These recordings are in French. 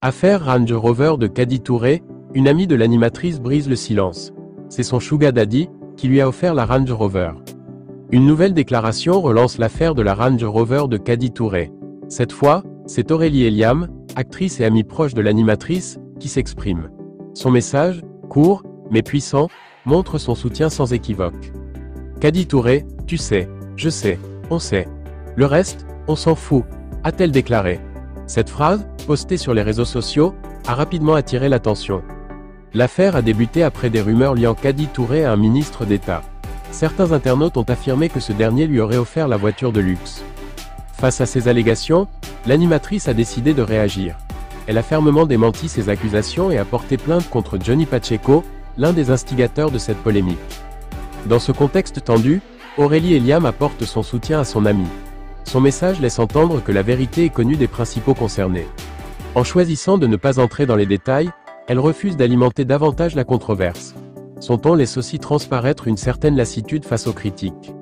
Affaire Range Rover de Kadi Touré, une amie de l'animatrice brise le silence. C'est son Sugar Daddy qui lui a offert la Range Rover. Une nouvelle déclaration relance l'affaire de la Range Rover de Kadi Touré. Cette fois, c'est Aurélie Eliam, actrice et amie proche de l'animatrice, qui s'exprime. Son message, court, mais puissant, montre son soutien sans équivoque. Kadi Touré, tu sais, je sais, on sait. Le reste, on s'en fout, a-t-elle déclaré. Cette phrase, postée sur les réseaux sociaux, a rapidement attiré l'attention. L'affaire a débuté après des rumeurs liant Kadi Touré à un ministre d'État. Certains internautes ont affirmé que ce dernier lui aurait offert la voiture de luxe. Face à ces allégations, l'animatrice a décidé de réagir. Elle a fermement démenti ces accusations et a porté plainte contre Johnny Pacheco, l'un des instigateurs de cette polémique. Dans ce contexte tendu, Aurélie Eliam apporte son soutien à son amie. Son message laisse entendre que la vérité est connue des principaux concernés. En choisissant de ne pas entrer dans les détails, elle refuse d'alimenter davantage la controverse. Son ton laisse aussi transparaître une certaine lassitude face aux critiques.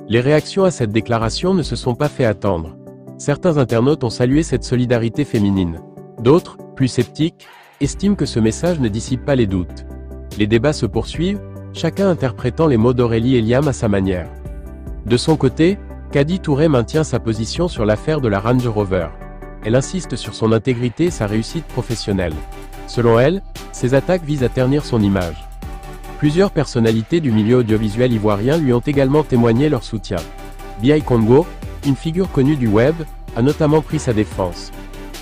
Les réactions à cette déclaration ne se sont pas fait attendre. Certains internautes ont salué cette solidarité féminine. D'autres, plus sceptiques, estiment que ce message ne dissipe pas les doutes. Les débats se poursuivent, chacun interprétant les mots d'Aurélie Eliam à sa manière. De son côté, Kadi Touré maintient sa position sur l'affaire de la Range Rover. Elle insiste sur son intégrité et sa réussite professionnelle. Selon elle, ces attaques visent à ternir son image. Plusieurs personnalités du milieu audiovisuel ivoirien lui ont également témoigné leur soutien. B.I. Congo, une figure connue du web, a notamment pris sa défense.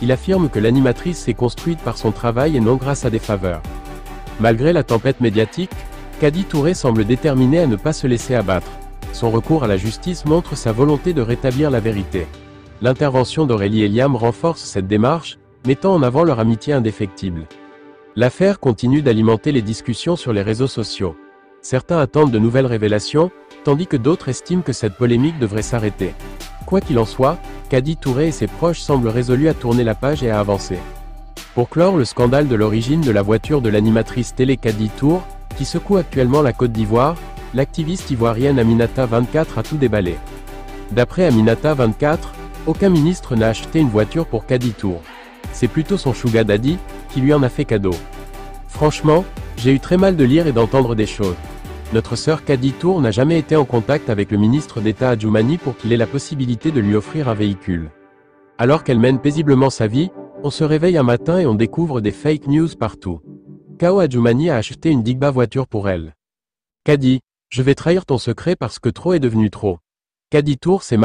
Il affirme que l'animatrice s'est construite par son travail et non grâce à des faveurs. Malgré la tempête médiatique, Kadi Touré semble déterminé à ne pas se laisser abattre. Son recours à la justice montre sa volonté de rétablir la vérité. L'intervention d'Aurélie Eliam renforce cette démarche, mettant en avant leur amitié indéfectible. L'affaire continue d'alimenter les discussions sur les réseaux sociaux. Certains attendent de nouvelles révélations, tandis que d'autres estiment que cette polémique devrait s'arrêter. Quoi qu'il en soit, Kadi Touré et ses proches semblent résolus à tourner la page et à avancer. Pour clore le scandale de l'origine de la voiture de l'animatrice télé Kadi Touré, qui secoue actuellement la Côte d'Ivoire, l'activiste ivoirienne Aminata 24 a tout déballé. D'après Aminata 24, aucun ministre n'a acheté une voiture pour Kadi Touré. C'est plutôt son Sugar Daddy qui lui en a fait cadeau. Franchement, j'ai eu très mal de lire et d'entendre des choses. Notre sœur Kadi Touré n'a jamais été en contact avec le ministre d'État Adjoumani pour qu'il ait la possibilité de lui offrir un véhicule. Alors qu'elle mène paisiblement sa vie, on se réveille un matin et on découvre des fake news partout. Kao Adjoumani a acheté une Digba voiture pour elle. Kadi, je vais trahir ton secret parce que trop est devenu trop. Kadi Touré s'est